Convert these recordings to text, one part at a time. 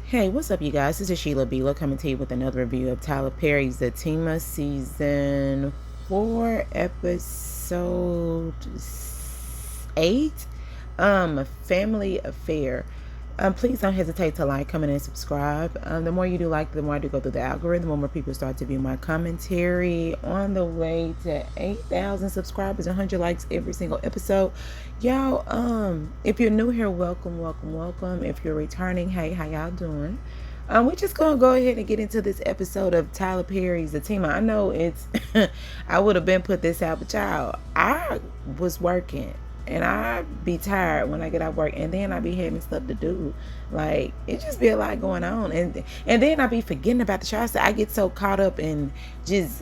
Hey, what's up, you guys? This is Sheila Bila coming to you with another review of Tyler Perry's Zatima Season 4, Episode 8, Family Affair. Please don't hesitate to like, comment, and subscribe. The more you do like, the more I do go through the algorithm, the more people start to view my commentary. On the way to 8,000 subscribers, 100 likes every single episode. Y'all, if you're new here, welcome. If you're returning, hey, how y'all doing? We're just gonna go ahead and get into this episode of Tyler Perry's Zatima. I know it's I would have been put this out, but y'all, I was working and I be tired when I get out work, and then I be having stuff to do. Like, it just be a lot going on, and then I be forgetting about the show. I get so caught up in just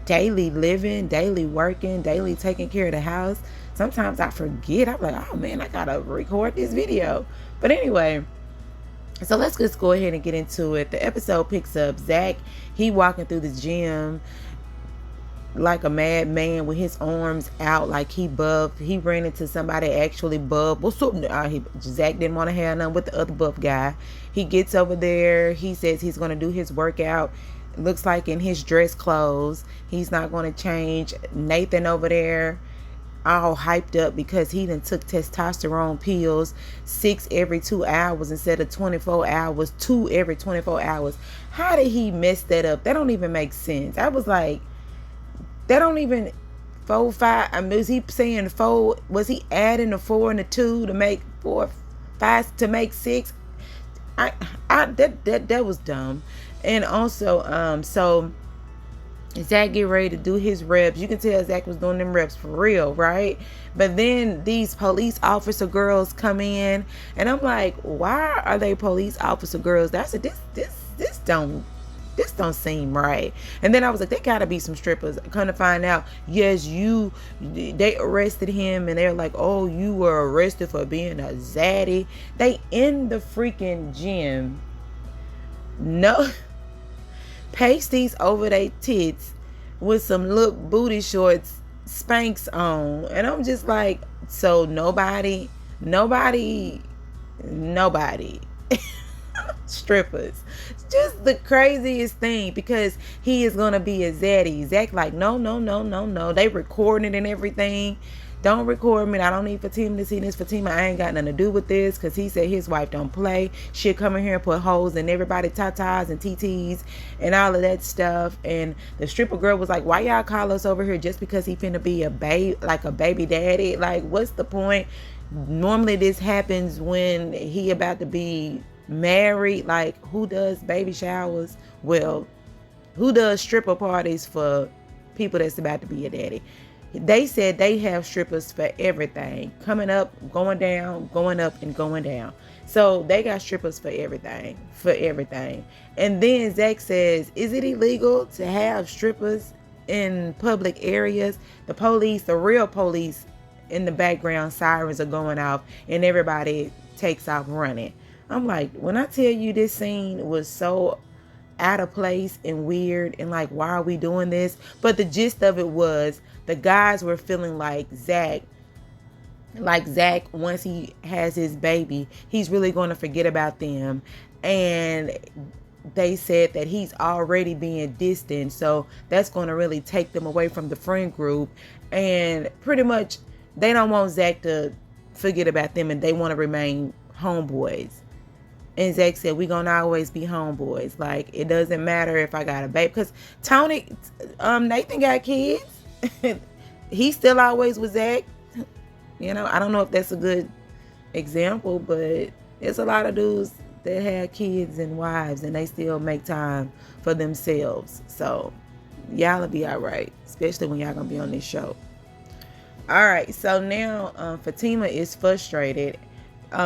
daily living, daily working, daily taking care of the house. Sometimes I forget. I'm like, oh man, I gotta record this video. But anyway, so let's just go ahead and get into it. The episode picks up Zach. He walking through the gym like a madman with his arms out, like he buff. He ran into somebody actually buff. What's up? Zach didn't want to have nothing with the other buff guy. He gets over there. He says he's going to do his workout. Looks like in his dress clothes. He's not going to change. Nathan over there all hyped up because he done took testosterone pills 6 every 2 hours instead of 24 hours, 2 every 24 hours. How did he mess that up? That don't even make sense. I was like, that don't even 4, 5. I mean, was he saying 4? Was he adding the 4 and the 2 to make 4, 5 to make 6? That was dumb. And also, so Zach get ready to do his reps. You can tell Zach was doing them reps for real, right? But then these police officer girls come in, and I'm like, why are they police officer girls? That's this don't seem right. And then I was like, they gotta be some strippers. Come to find out, yes, they arrested him, and they're like, oh, you were arrested for being a zaddy. They in the freaking gym. No. Pasties over their tits with some little booty shorts, Spanx on. And I'm just like, so nobody strippers. Just the craziest thing, because he is gonna be a zaddy. Zach like, no. They recording it and everything. Don't record me. I don't need Fatima to see this. Fatima, I ain't got nothing to do with this, because he said his wife don't play. She'll come in here and put holes in everybody, tatas and TTs and all of that stuff. And the stripper girl was like, why y'all call us over here just because he finna be a baby daddy? Like, what's the point? Normally this happens when he about to be married. Like, who does baby showers? Well, who does stripper parties for people that's about to be a daddy? They said they have strippers for everything. Coming up, going down, going up, and going down. So they got strippers for everything. And then Zach says, is it illegal to have strippers in public areas? The police, the real police, in the background, sirens are going off, and everybody takes off running. I'm like, when I tell you this scene was so out of place and weird, and like, why are we doing this? But the gist of it was, the guys were feeling like Zach, once he has his baby, he's really going to forget about them. And they said that he's already being distant, so that's going to really take them away from the friend group. And pretty much they don't want Zach to forget about them, and they want to remain homeboys. And Zach said, we're going to always be homeboys. Like, it doesn't matter if I got a baby. Because Nathan got kids. He still always was Zach. You know, I don't know if that's a good example, but there's a lot of dudes that have kids and wives, and they still make time for themselves. So, y'all will be all right. Especially when y'all going to be on this show. All right. So, now Fatima is frustrated.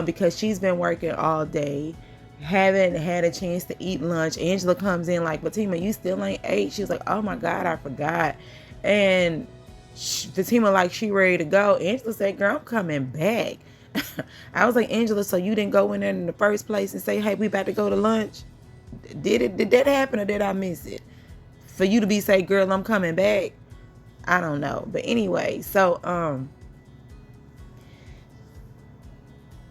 Because she's been working all day, haven't had a chance to eat lunch. Angela comes in like, Fatima, you still ain't ate? She's like, oh my God, I forgot. And Fatima like, she ready to go. Angela said, girl, I'm coming back. I was like, Angela, so you didn't go in there in the first place and say, hey, we about to go to lunch? Did that happen, or did I miss it? For you to say, girl, I'm coming back? I don't know. But anyway, so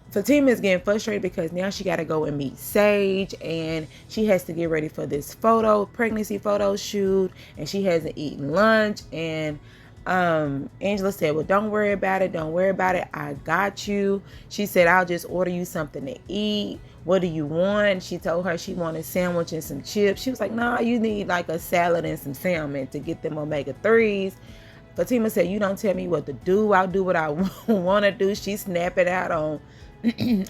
Fatima is getting frustrated because now she got to go and meet Sage, and she has to get ready for this pregnancy photo shoot, and she hasn't eaten lunch. And Angela said, well, don't worry about it. Don't worry about it. I got you. She said, I'll just order you something to eat. What do you want? She told her she wanted a sandwich and some chips. She was like, no, you need like a salad and some salmon to get them omega-3s. Fatima said, you don't tell me what to do. I'll do what I want to do. She snapped it out on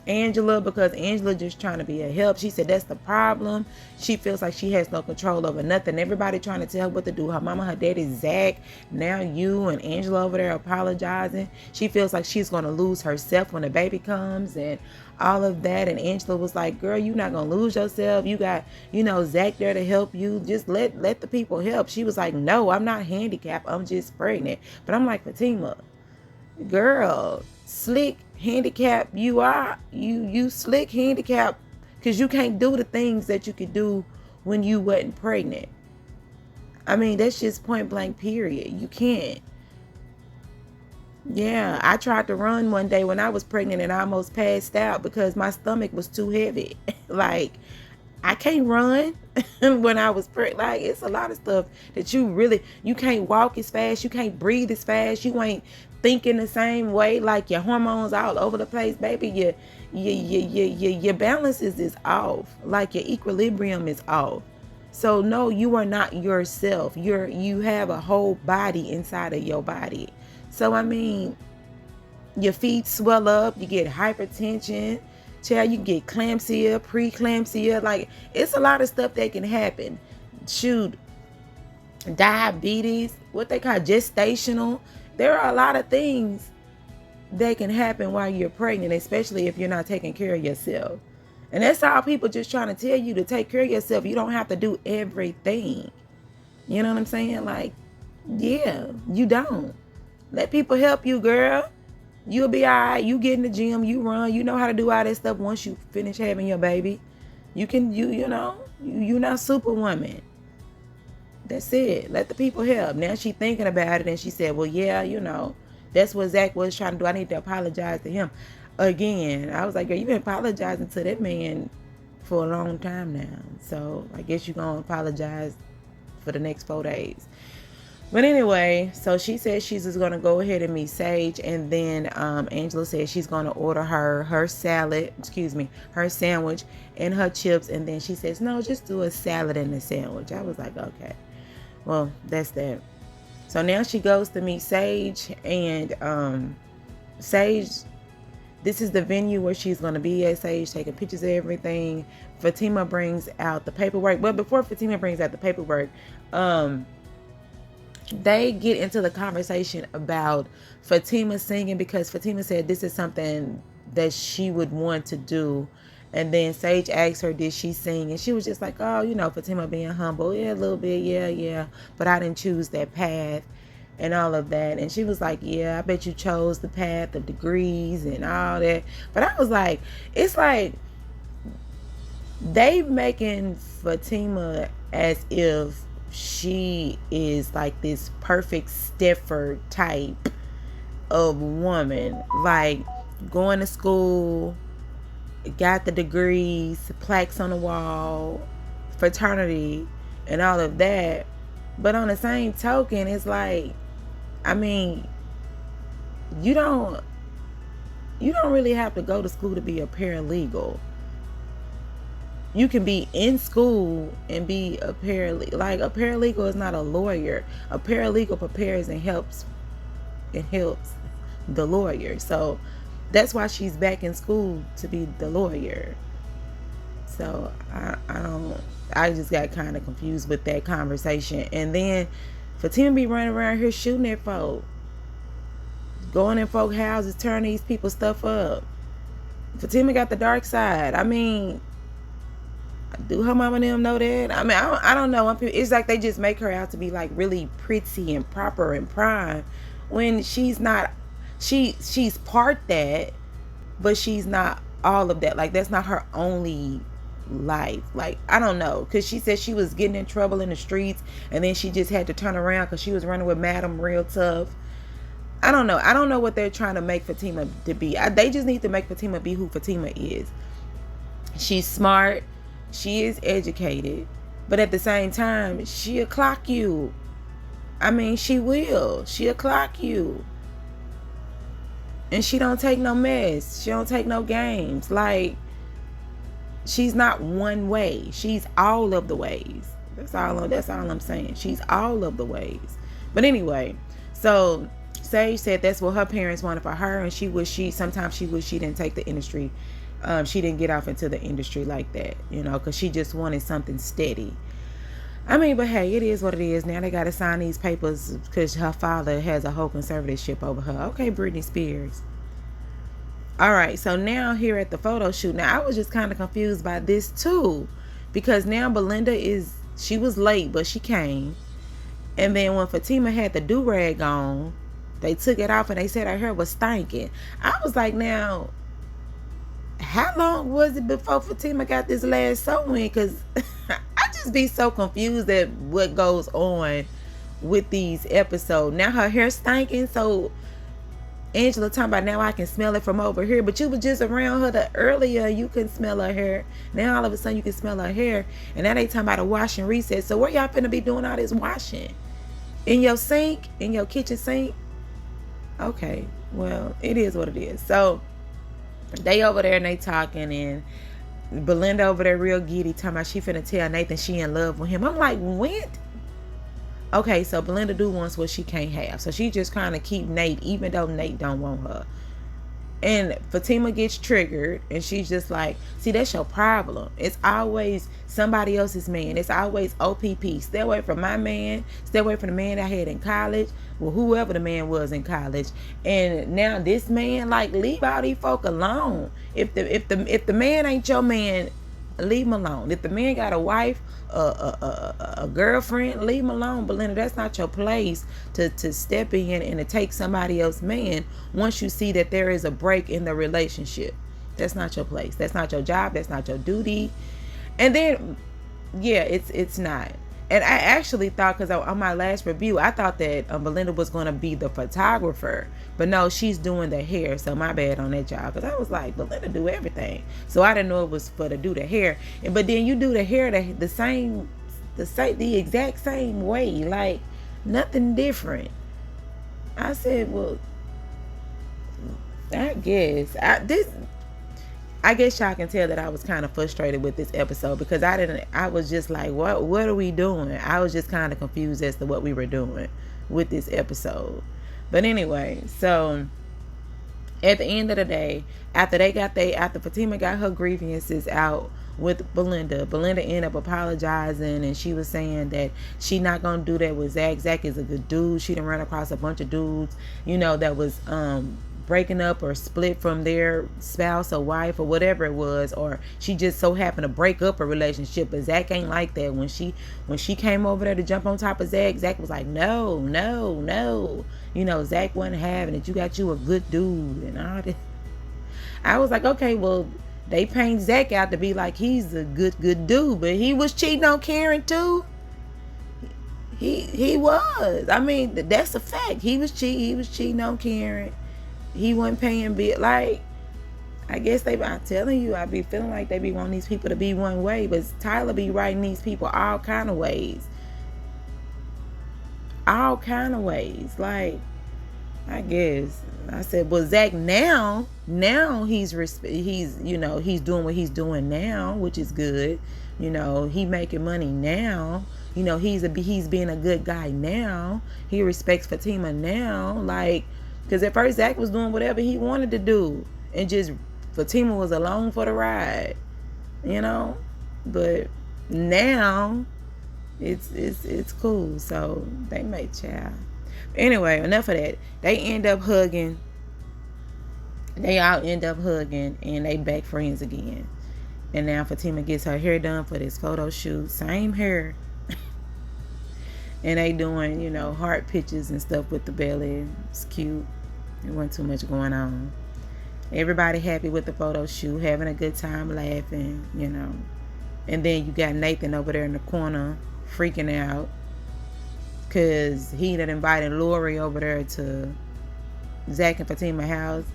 Angela because Angela just trying to be a help. She said that's the problem. She feels like she has no control over nothing. Everybody trying to tell her what to do. Her mama, her daddy, Zach, now you and Angela over there apologizing. She feels like she's going to lose herself when the baby comes and all of that. And Angela was like, girl, you're not going to lose yourself. You got, Zach there to help you. Just let the people help. She was like, no, I'm not handicapped. I'm just pregnant. But I'm like, Fatima, girl, slick handicap you are. You slick handicap because you can't do the things that you could do when you wasn't pregnant. I mean, that's just point blank period. You can't. Yeah, I tried to run one day when I was pregnant and I almost passed out because my stomach was too heavy. Like, I can't run when I was pregnant. Like, it's a lot of stuff that you can't walk as fast. You can't breathe as fast. You ain't thinking the same way. Like, your hormones all over the place, baby. Your balance is off. Like, your equilibrium is off. So no, you are not yourself. You have a whole body inside of your body. So I mean, your feet swell up, you get hypertension, child, you get eclampsia, preeclampsia. Like, it's a lot of stuff that can happen. Shoot, diabetes, what they call gestational. There are a lot of things that can happen while you're pregnant, especially if you're not taking care of yourself. And that's all people just trying to tell you, to take care of yourself. You don't have to do everything. You know what I'm saying? Like, yeah, you don't. Let people help you, girl. You'll be all right. You get in the gym, you run, you know how to do all that stuff once you finish having your baby. You're not Superwoman. That's it. Let the people help. Now she thinking about it and she said, well, yeah, that's what Zach was trying to do. I need to apologize to him. Again, I was like, girl, you've been apologizing to that man for a long time now. So I guess you're going to apologize for the next 4 days. But anyway, so she said she's just going to go ahead and meet Sage. And then Angela said she's going to order her sandwich and her chips. And then she says, no, just do a salad and a sandwich. I was like, okay, well, that's that. So now she goes to meet Sage, and Sage, this is the venue where she's going to be at. Sage taking pictures of everything. Fatima brings out the paperwork. But before Fatima brings out the paperwork, they get into the conversation about Fatima singing, because Fatima said this is something that she would want to do. And then Sage asked her, did she sing? And she was just like, oh, Fatima being humble. Yeah, a little bit. Yeah. But I didn't choose that path and all of that. And she was like, yeah, I bet you chose the path of degrees and all that. But I was like, it's like they making Fatima as if she is like this perfect Stepford type of woman, like going to school, got the degrees, plaques on the wall, fraternity and all of that. But on the same token, it's like, I mean, you don't really have to go to school to be a paralegal. You can be in school and be a paralegal. Like, a paralegal is not a lawyer. A paralegal prepares and helps the lawyer. So that's why she's back in school, to be the lawyer. So I just got kind of confused with that conversation. And then Fatima be running around here shooting at folk, going in folk houses, turning these people's stuff up. Fatima got the dark side. I mean, do her mama and them know that? I mean, I don't know. It's like they just make her out to be like really pretty and proper and prime, when she's not. She's part that, but she's not all of that. Like, that's not her only life. Like, I don't know, because she said she was getting in trouble in the streets, and then she just had to turn around because she was running with Madam real tough. I don't know. I don't know what they're trying to make Fatima to be. They just need to make Fatima be who Fatima is. She's smart. She is educated. But at the same time, she'll clock you. I mean, she will. She'll clock you. And she don't take no mess. She don't take no games. Like, she's not one way. She's all of the ways. That's all I'm saying. She's all of the ways. But anyway, so Sage said that's what her parents wanted for her, and sometimes she wished she didn't take the industry. She didn't get off into the industry like that, because she just wanted something steady. I mean, but hey, it is what it is. Now they got to sign these papers because her father has a whole conservatorship over her. Okay, Britney Spears. All right, so now here at the photo shoot, now I was just kind of confused by this too, because now Belinda she was late, but she came. And then when Fatima had the do-rag on, they took it off and they said her hair was stinking. I was like, now, how long was it before Fatima got this last sew-in? Because I just be so confused at what goes on with these episodes. Now her hair stinking, so Angela talking about now I can smell it from over here, but you was just around her earlier, you couldn't smell her hair. Now all of a sudden you can smell her hair, and now they talking about a wash and reset. So where y'all finna be doing all this washing? In your sink? In your kitchen sink? Okay, well, it is what it is. So they over there and they talking, and Belinda over there real giddy talking about she finna tell Nathan she in love with him. I'm like, when? Okay, so Belinda do wants what she can't have. So she just kind of keep Nate, even though Nate don't want her. And Fatima gets triggered, and she's just like, see, that's your problem. It's always somebody else's man. It's always OPP. Stay away from my man. Stay away from the man I had in college. Well, whoever the man was in college. And now this man, like, leave all these folk alone. If the man ain't your man, leave him alone. If the man got a wife, a girlfriend, leave him alone. Belinda, that's not your place to step in and to take somebody else's man once you see that there is a break in the relationship. That's not your place. That's not your job. That's not your duty. And then, yeah, it's not. And I actually thought, because on my last review, I thought that Belinda was going to be the photographer. But no, she's doing the hair. So my bad on that job. Because I was like, Belinda do everything. So I didn't know it was for to do the hair. But then you do the hair the exact same way. Like, nothing different. I said, well, I guess. I guess y'all can tell that I was kind of frustrated with this episode, because I was just like, what are we doing? I was just kind of confused as to what we were doing with this episode. But anyway, so at the end of the day, after Fatima got her grievances out with Belinda ended up apologizing, and she was saying that she not gonna do that with Zach. Zach is a good dude. She done run across a bunch of dudes, that was breaking up or split from their spouse or wife or whatever it was, or she just so happened to break up a relationship. But Zach ain't like that. When she came over there to jump on top of Zach was like, no. Zach wasn't having it. You got you a good dude and all that. I was like, okay, well, they paint Zach out to be like he's a good dude, but he was cheating on Karen too. He was. I mean, that's a fact. He was cheating on Karen. He wasn't paying bill. Like, I guess I'm telling you, I be feeling like they be wanting these people to be one way, but Tyler be writing these people all kind of ways. Like, I guess I said, well, Zach now he's doing what he's doing now, which is good. He making money now. He's being a good guy now. He respects Fatima now. Like, because at first Zach was doing whatever he wanted to do, and just Fatima was along for the ride, But now it's cool. So they make child. Anyway, enough of that. They all end up hugging, and they back friends again. And now Fatima gets her hair done for this photo shoot. Same hair. And they doing, heart pictures and stuff with the belly. It's cute. There wasn't too much going on. Everybody happy with the photo shoot, having a good time, laughing, And then you got Nathan over there in the corner freaking out because he done invited Lori over there to Zach and Fatima house,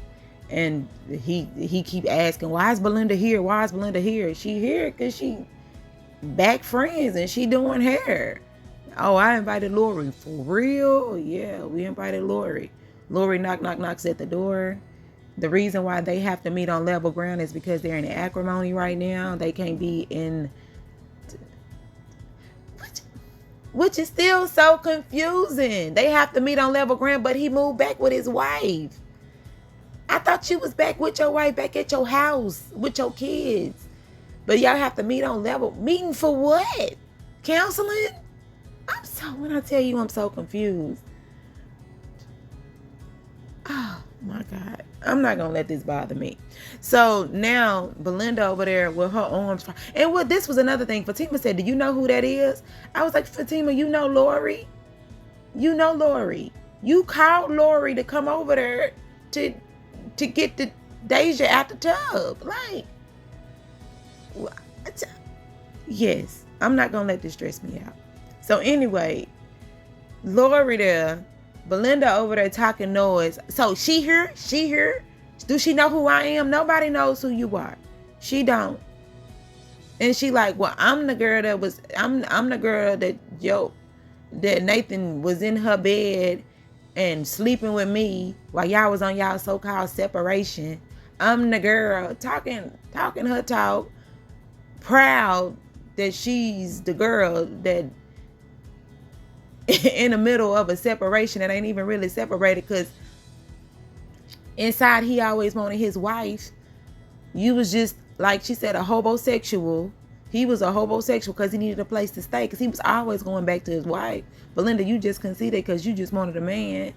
and he keep asking, why is Belinda here? Why is Belinda here? She here because she back friends and she doing hair. Oh, I invited Lori. For real? Yeah, we invited Lori. Lori knocks at the door. The reason why they have to meet on level ground is because they're in acrimony right now. They can't be in, which is still so confusing. They have to meet on level ground, but he moved back with his wife. I thought you was back with your wife, back at your house with your kids. But y'all have to meet on level. Meeting for what? Counseling? When I tell you I'm so confused. Oh my God. I'm not gonna let this bother me. So now Belinda over there with her arms. And this was another thing. Fatima said, do you know who that is? I was like, Fatima, you know Lori? You know Lori. You called Lori to come over there to get the Deja out the tub. Like, yes, I'm not gonna let this stress me out. So anyway, Lori there, Belinda over there talking noise. So she here? Do she know who I am? Nobody knows who you are. She don't. And she like, well, I'm the girl that Nathan was in her bed and sleeping with me while y'all was on y'all so-called separation. I'm the girl talking her talk, proud that she's the girl that in the middle of a separation that ain't even really separated, because inside he always wanted his wife. You was just, like she said, a hobosexual. He was a hobosexual because he needed a place to stay, because he was always going back to his wife. Belinda, you just conceded because you just wanted a man.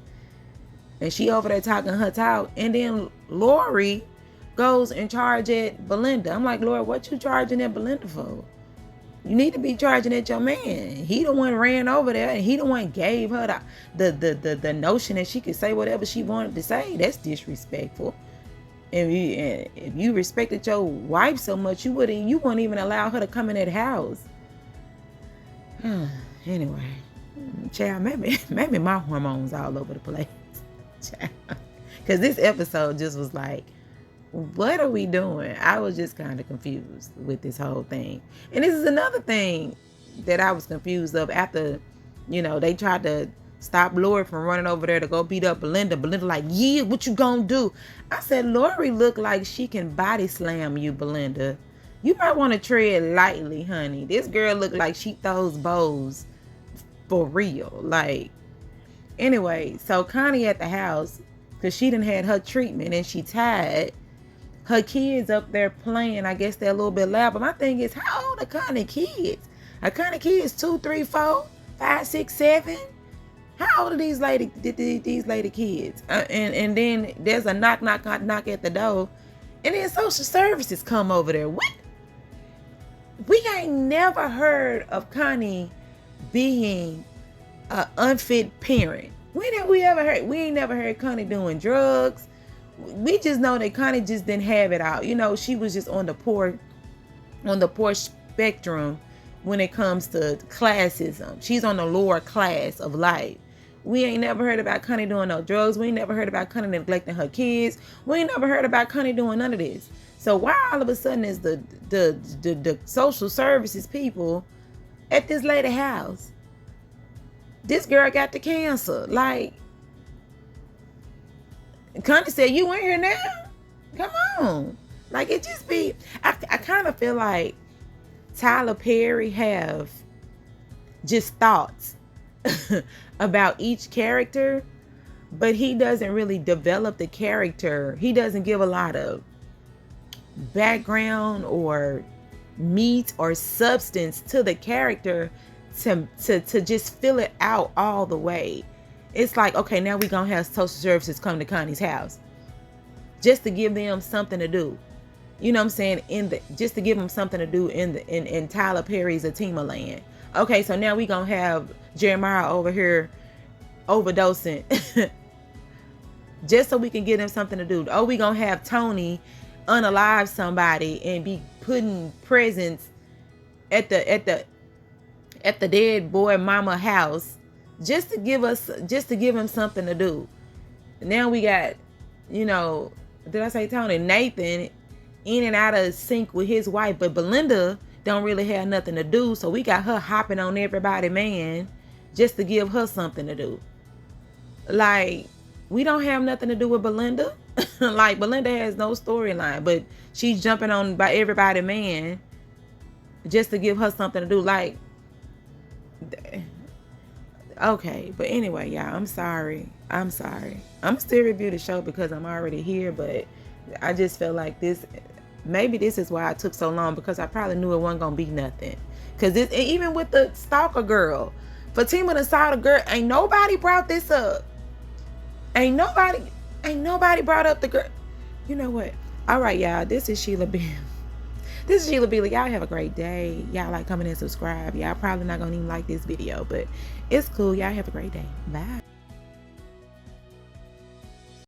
And she over there talking her talk. And then Lori goes and charge at Belinda. I'm like, Lord, what you charging at Belinda for? You need to be charging at your man. He the one ran over there, and he the one gave her the notion that she could say whatever she wanted to say. That's disrespectful. And if you respected your wife so much, you wouldn't even allow her to come in that house. Anyway, child, maybe my hormones all over the place. Because this episode just was like, what are we doing? I was just kind of confused with this whole thing. And this is another thing that I was confused of after, they tried to stop Lori from running over there to go beat up Belinda. Belinda like, yeah, what you gonna do? I said, Lori look like she can body slam you, Belinda. You might want to tread lightly, honey. This girl look like she throws bows for real. Like, anyway, so Connie at the house, because she done had her treatment and she tired. Her kids up there playing. I guess they're a little bit loud. But my thing is, how old are Connie kids? Are Connie kids 2, 3, 4, 5, 6, 7? How old are these lady kids? And then there's a knock at the door. And then social services come over there. What? We ain't never heard of Connie being an unfit parent. When have we ever heard? We ain't never heard Connie doing drugs. We just know that Connie just didn't have it out. She was just on the poor spectrum when it comes to classism. She's on the lower class of life. We ain't never heard about Connie doing no drugs. We ain't never heard about Connie neglecting her kids. We ain't never heard about Connie doing none of this. So why all of a sudden is the social services people at this lady house? This girl got the cancer. Like, Connie said, you in here now? Come on. Like, it just be, I kind of feel like Tyler Perry have just thoughts about each character, but he doesn't really develop the character. He doesn't give a lot of background or meat or substance to the character to just fill it out all the way. It's like, okay, now we're going to have social services come to Connie's house just to give them something to do. You know what I'm saying? Just to give them something to do in Tyler Perry's Zatima land. Okay, so now we're going to have Jeremiah over here overdosing just so we can give them something to do. Oh, we're going to have Tony unalive somebody and be putting presents at the dead boy mama house just to give him something to do. Now we got, you know, did I say Tony? Nathan in and out of sync with his wife, but Belinda don't really have nothing to do, so we got her hopping on everybody, man, just to give her something to do. Like, we don't have nothing to do with Belinda. Like, Belinda has no storyline, but she's jumping on by everybody, man, just to give her something to do. Like, okay, but anyway, y'all, I'm sorry. I'm still review the show because I'm already here, but I just felt like this, maybe this is why I took so long, because I probably knew it wasn't gonna be nothing. Because even with the stalker girl, Fatima the stalker girl, ain't nobody brought this up. Ain't nobody brought up the girl. You know what? All right, y'all, this is Sheila B. This is Sheila B. Y'all have a great day. Y'all like, comment, and subscribe. Y'all probably not gonna even like this video, but it's cool. Y'all have a great day. Bye.